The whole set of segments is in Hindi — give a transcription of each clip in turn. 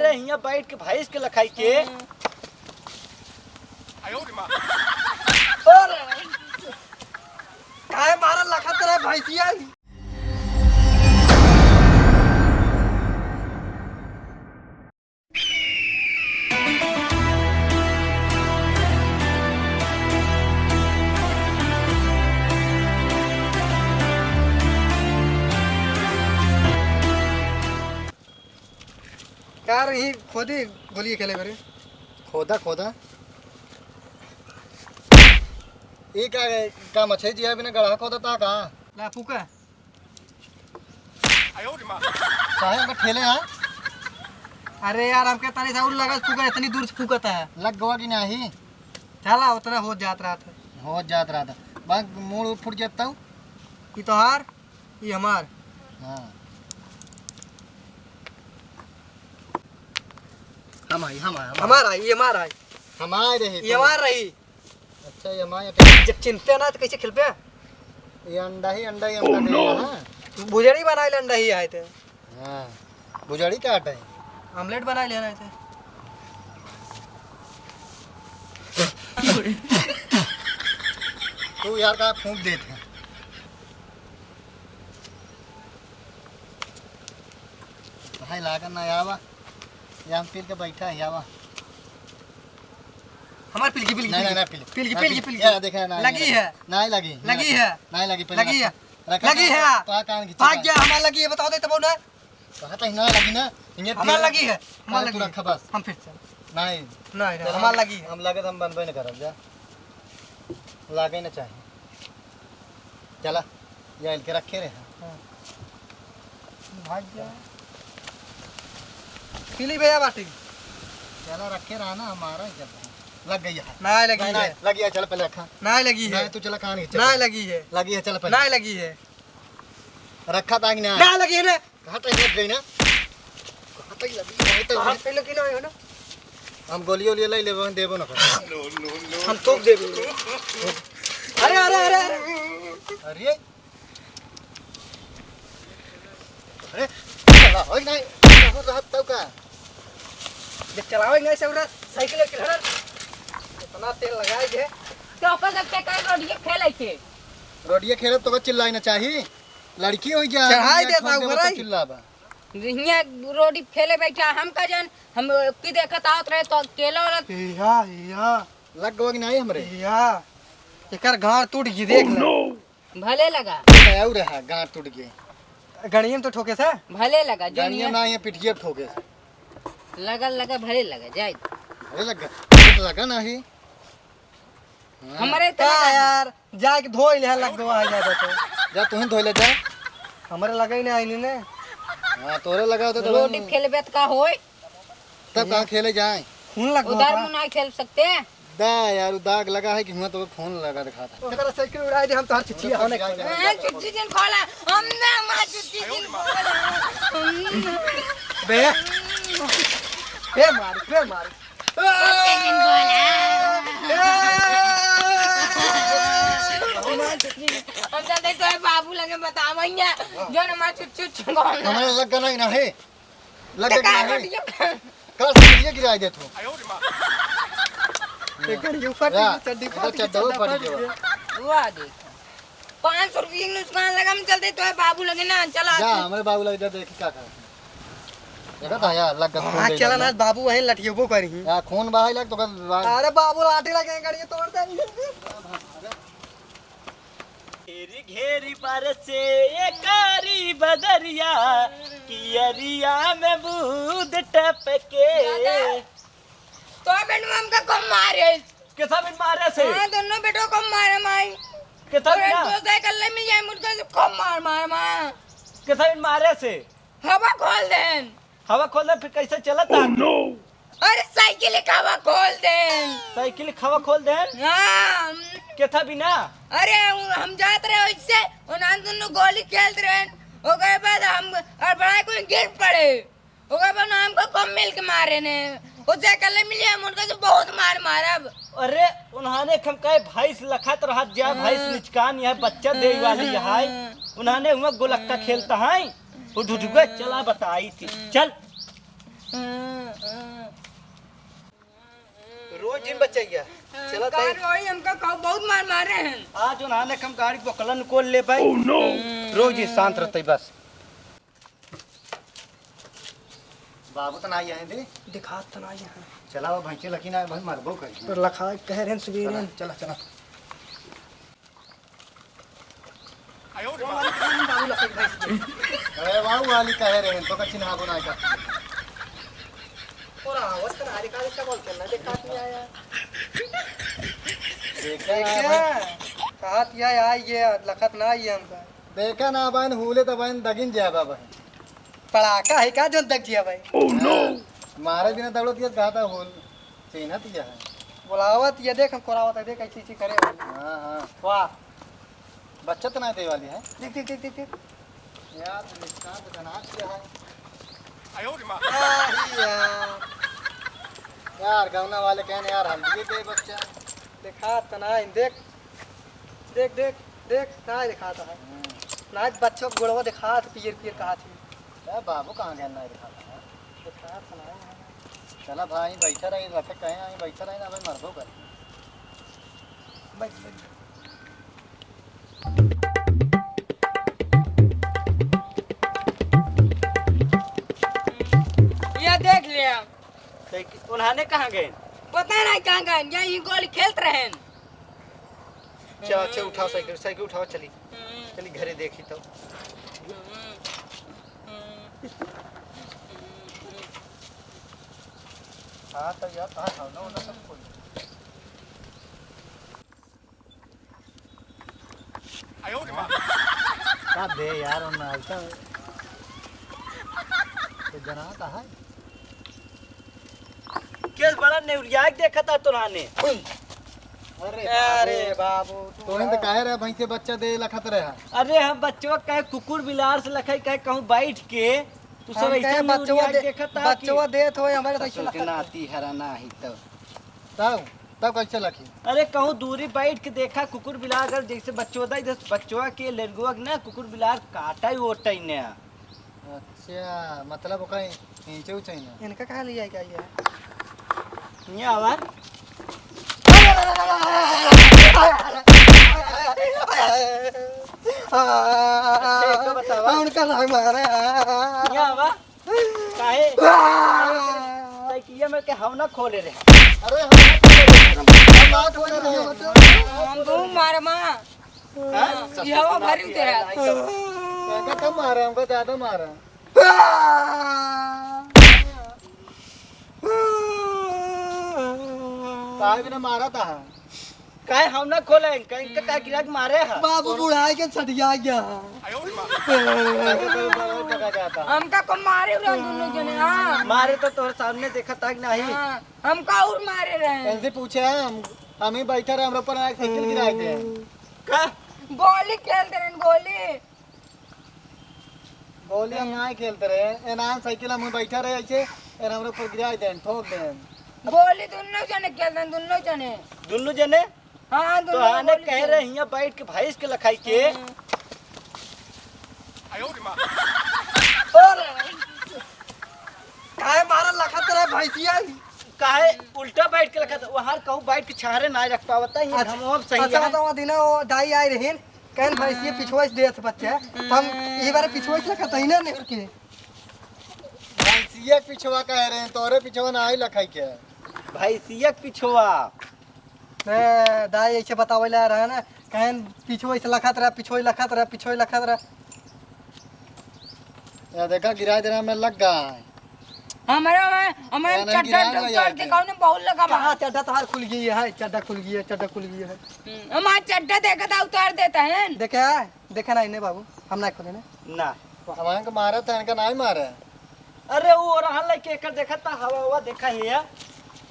अरे यहाँ बैठ के भैंस के लखाई के काय मारा लखा तेरा भैंसिया कार ही खोदी गोली खेले बरे खोदा खोदा ये का मछली जिया बिना गढ़ा खोदा ता का ला फूका चाहे हम ठेले हैं। अरे यार हमके तारी साउल लगा फूका इतनी दूर से फूकता है लग गवा कि नहीं चला उतना हो जात रहा था हो जात रहा था बस मूड फुट जाता हूँ। ये तो हार ये हमार हाँ हमारा ये हमारा हमारे रही ये हमार रही। अच्छा ये हमारे जब चिंते ना तो कैसे खेल पे ये अंडा ही अंडा देगा हाँ। बुजड़ी बनाए ले अंडा ही आए थे हाँ बुजड़ी का आटा है ऑमलेट बनाए लेना थे तू यार का फूंक देते हैं भाई लागन ना आवा या हम पील के बैठा है आवा हमार पिलकी पिलकी नहीं यार देखा ना लगी है नहीं लगी नहीं लगी लगी है लगी है तो कान की भाग गया हमार लगी है बताओ दे तब ना कहा था ना लगी ना हमार लगी है हमार लगी रखा बस हम फिर से नहीं नहीं हमार लगी है हम लगे तो हम बनबे न करब जा लागे ना चाहिए चला या इनके रखे रहे भाग गया पीली भैया बाटी चला रखे रहा ना हमारा जब लग गई है नहीं लगी है लगी है चल पहले रखा नहीं लगी है नहीं तू चला कहां नहीं नहीं लगी है लगी है चल पहले नहीं लगी है रखा था कि ना नहीं लगी है ना कहां तक लग गई ना कहां तक लगी तो हम पहले की ना है ना हम गोली ओली ले लेबो देबो ना हम ठोक देबो अरे अरे अरे अरे अरे चला होई नहीं हो रहा तब का जब चलावेंगे ऐसे उधर साइकिल के हर इतना तेल लगाए जे तो ओकर सबके काय रोडिये खेले थे रोडिये खेले तो चिल्लाई ना चाहिए लड़की हो जा चढ़ाई देता हूं बराई चिल्लाबा हिया रोडी खेले बैठा हम का जन हम की देखत आवत रहे तो केला वाला या लग गो कि नहीं हमरे या एकर गांड टूट गई देख ले भले लगा आउ रहा गांठ टूट गए गणियम तो ठोके से भले लगा जो गानिया ना ये पिटिए ठोके लगा भले लगा जाए अरे लगा नहीं हमारे तो का यार जाके धोई ले लग गवा आ जाता तो जा तू ही धोई ले जा हमरे लगई नहीं आईनी ने हां तोरे लगा तो रोडी खेलबे त का होय तब कहां खेले जाए खून लग उधर मुना खेल सकते हैं दा यार दाग लगा है कि हुआ तो फोन लगा दिखा था तेरा साइकिल उड़ाए दे हम तो चिट्ठी होने चुट्टी दिन खोला हमने मां चुट्टी दिन खोला बे मार हम चलते तो बाबू लगे बतावैया जो न मां चुट खोला हमारे लगा नहीं लगा नहीं कल से ये गिराई दे तू एकर यू फट चड्डी तो चड्डो फट गया वाह देख 500 रुपये नुकसान लगा हम चलते तो बाबू लगे ना चला जा हमारे बाबू लगे देख क्या कर देखा था यार लग खून हां चला ना बाबू वहीं लठियोबो करी यार खून बहाई लग तो अरे बाबू लाठी लगे गाड़ी तोड़ दे घेरी घेरी बरसे ये कारी बदरिया कियरिया में बूंद टपके तो बेटू हमका कम मारे कैसा बिन मारे से हां दोनों बेटो कम मारे माई कैसा और बिना तो साइकिल ले मिल जाए मुझको कम मार मां कैसा बिन मारे से हवा खोल देन हवा खोल दे फिर कैसे चलता अरे साइकिल का हवा खोल देन साइकिल हवा खोल दे हां कैसा बिना अरे हम जात रहे उससे उन्होंने दोनों गोली खेलते रहे ओके बाद हम और बड़ा कोई गिर पड़े ओके बाद हमको कम मिल के मारे ने उसे कल मिले हम उनको तो बहुत मारा अरे उन्होंने हम कहे भैंस लखत रहा जा भैंस निचकान यह बच्चा दे वाली है उन्होंने हुआ गोलक्का खेलता है वो ढुढुआ चला बताई थी चल रोज जिन बच्चा चला कार वही हमका बहुत मार मारे हैं। आज उन्होंने हम गाड़ी पकड़न को ले भाई। रोज ही शांत रहते बस। बाबू तो नहीं आए दे। दिखा तो ना यहाँ चला वो भैंसे लकी ना भाई मरबो करी। पर लखा कह रहे हैं सुबह चला चला अरे वाह वाली कह रहे हैं तो कच्ची ना बना का और आवाज तो नारी का क्या बोलते हैं ना देखा नहीं आया कहा दिया यार ये लखत ना ये हमका देखा ना बहन हुले तो बहन दगिन जाए बाबा पड़ाका है क्या जो तक जिया भाई मारे बिना दौड़त ये गाता होल चिन्हत ये है बुलावत ये देख हम कोरावत देख ऐसी चीज करे हाँ हाँ वाह बच्चा तो नहीं दे वाली है देख देख देख देख यार निशान तो कनाट किया है यार गौना वाले कहने यार हल्दी के बच्चा देखा तो ना देख देख देख देख ना दिखाता है ना बच्चों को गुड़वा दिखा पियर पियर कहा थी यार बाबू कहाँ गया नहीं दिखाता है दिखा तो ना चला भाई बैठा रही रखे कहीं आई बैठा रही ना भाई मरबो कर बैठ बैठ ये देख लिया उन्होंने कहाँ गए? पता नहीं कहाँ गए यहाँ ये गोली खेलते रहे हैं। अच्छा अच्छा उठाओ साइकिल साइकिल उठाओ चली चली घरे देखी तो हाँ तो यार कहाँ था ना उन्हें सब खोल क्या दे यार उन्हें ऐसा तो जना का है केस बड़ा नेवरिया देखा था तुन्हाने। अरे बाबू तो तो कह रहे भाई से बच्चा दे लखत रहा अरे हम बच्चों कहे कुकुर बिलार से लखाई कहे कहूँ बैठ के तू सब ऐसा नेवरिया देखा था कि बच्चों दे तो हमारे साइकिल नाती हराना ही तब तब तब कैसे लखी अरे कहूँ दूरी बैठ के देखा कुकुर बिलार अगर जैसे बच्चों दा इधर बच्चों के लड़गुआ ना कुकुर बिलार काटा ही ओटा ही ने। अच्छा मतलब ओका नीचे ऊंचे ना इनका कहा लिया है क्या ये ये आवाज उनका नाम मारा ये आवाज काहे साइकिल में के हम ना खोले रे। अरे हम बात हो रही है हम दो मार माँ ये हवा भरी तेरा क्या कम मारा हमको ज्यादा मारा काहे बिना मारा था काहे हम ना खोले कहीं का का गिराक मारे है। बाबू बुढ़ाई के छटिया गया जगह जाता हमका को मारे रहे दोनों जने। हाँ मारे तो तोहर सामने देखा था कि नहीं। हाँ, हमका और मारे रहे इनसे पूछे हम ही बैठे रहे हमरा ऊपर आके साइकिल गिराए थे का गोली खेलते रहे गोली गोली हम यहाँ खेलते रहे एनाम साइकिल हम बैठा रहे ऐसे और हमरा ऊपर गिराए दें ठोक दें गोली दोनों जने खेलते हैं दोनों जने। दोनों जने हाँ तो दोनों आने गोली कह खेल- रहे हैं बैठ के भाई के लखाई के काहे मारा लखत रहे भैंसिया काहे उल्टा बैठ के लखा वहां कहूँ बैठ के छारे ना रख पावता ही हम अब सही अच्छा है। बताओ दिन वो दाई आई रहीन कहन भैंसिया पिछुआ से देत बच्चे हम ये बार पिछुआ से लखत ही ना नहीं के भैंसिया पिछवा कह रहे हैं तोरे पिछवा ना आई लखाई के भाई सियक पिछुआ मैं दाई ऐसे बतावे ला रहा ना कहन पिछुआ से लखत रहा पिछुआ लखत रहा पिछुआ लखत रहा या देखा गिरा दे रहा मैं लग गया हमारा हमारे यानी चड्डा गिराएगा डॉक्टर यार कहाँ दिखाओ ने बहुत लगा बा। चड्डा तो हार खुल गई है चड्डा खुल गई है चड्डा खुल गई है हमारा चड्डा देखा था उतार देता है। देखे देखे ना इन्हें बाबू हम ना खोले ना हमारे को मारा था इनका नहीं मारा अरे वो रहा लगे एकर देखा था हवा हवा देखा ही है।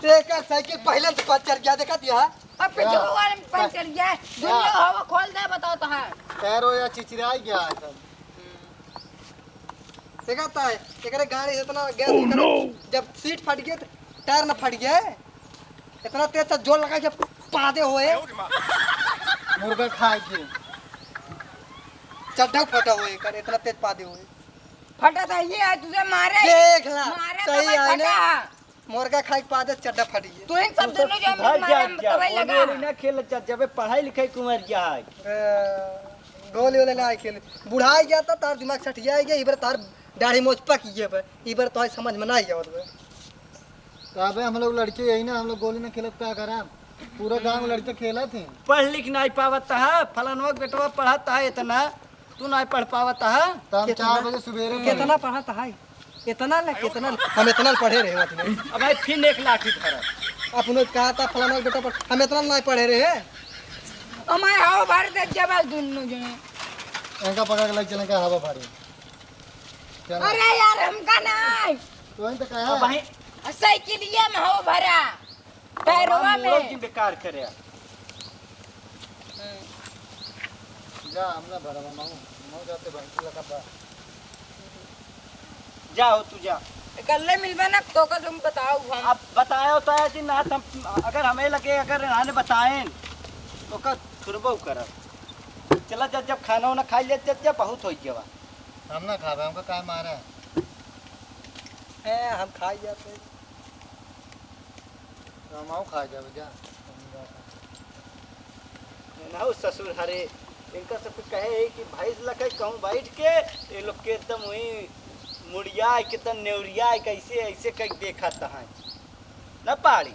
देखा साइकिल पहले तो पंचर गया देखा दिया अब पिछुआ वाले में पंचर गया है दुनिया हवा खोल दे बताओ तो है। पैरो या चिचिरा गया है सब देखा था एकरे गाड़ी इतना गैस जब सीट फट गया तो टायर न फट गया है। इतना तेज से जोर लगा जब पादे हुए मुर्गा खाए के चड्ढा फटा हुए कर इतना तेज पादे हुए फटा था ये तुझे मारे देख ला मारे सही तो है ना फटा मुर्गा खाए के बाद चड्डा फट गया तू इन सब दोनों जो भाग जा मारे जा तबई लगा ओने ना खेल जब पढ़ाई लिखाई कुमार जा है गोली वाले ना खेल बुढ़ाई गया था तार दिमाग सठिया गया इबर तार दाढ़ी मोच पक गए बे इबर तो समझ में नहीं आवत बे अबे हम लोग लड़के यही ना हम लोग गोली ना खेलत क्या करा पूरा गांव में लड़के खेला थे पढ़ लिख नहीं पावत है फलानवा के बेटवा पढ़ाता है इतना तू नहीं पढ़ पावत है तो हम 4 बजे सवेरे कितना पढ़ा था इतना ना कितना हम इतना पढ़े रहे मतलब अब भाई फिर 1 लाख धर अपने कहा था फलाना बेटा पर हम इतना नहीं पढ़े रहे हमारे हाव भर दे जब दोनों जने इनका पकड़ के लग चले का हवा भारी चल अरे यार हमका नहीं तो इन तो अब कहा भाई साइकिलिया में हाव भरा पैरवा हम लोग में की बेकार करे जा हमला भरवा माऊ जाते भाई लगा बा जाओ तू जा कल्ले मिलबे ना तो का तुम बताओ हम अब बताया तो है कि ना तुम अगर हमें लगे अगर इन्होंने बताएं तो का थुरबो करब चला जब खाना वाना खा लिया जब बहुत हो गया हम ना खावे हमका काय मारा है हम खाई जाते तो माऊ खा जावे जा ना हो ससुर हरे इनका सब कहे कि भाई लगे कहूँ बैठ के ये लोग के एकदम वही मुड़िया कितना नेवरिया कैसे ऐसे कहीं देखा है न पाड़ी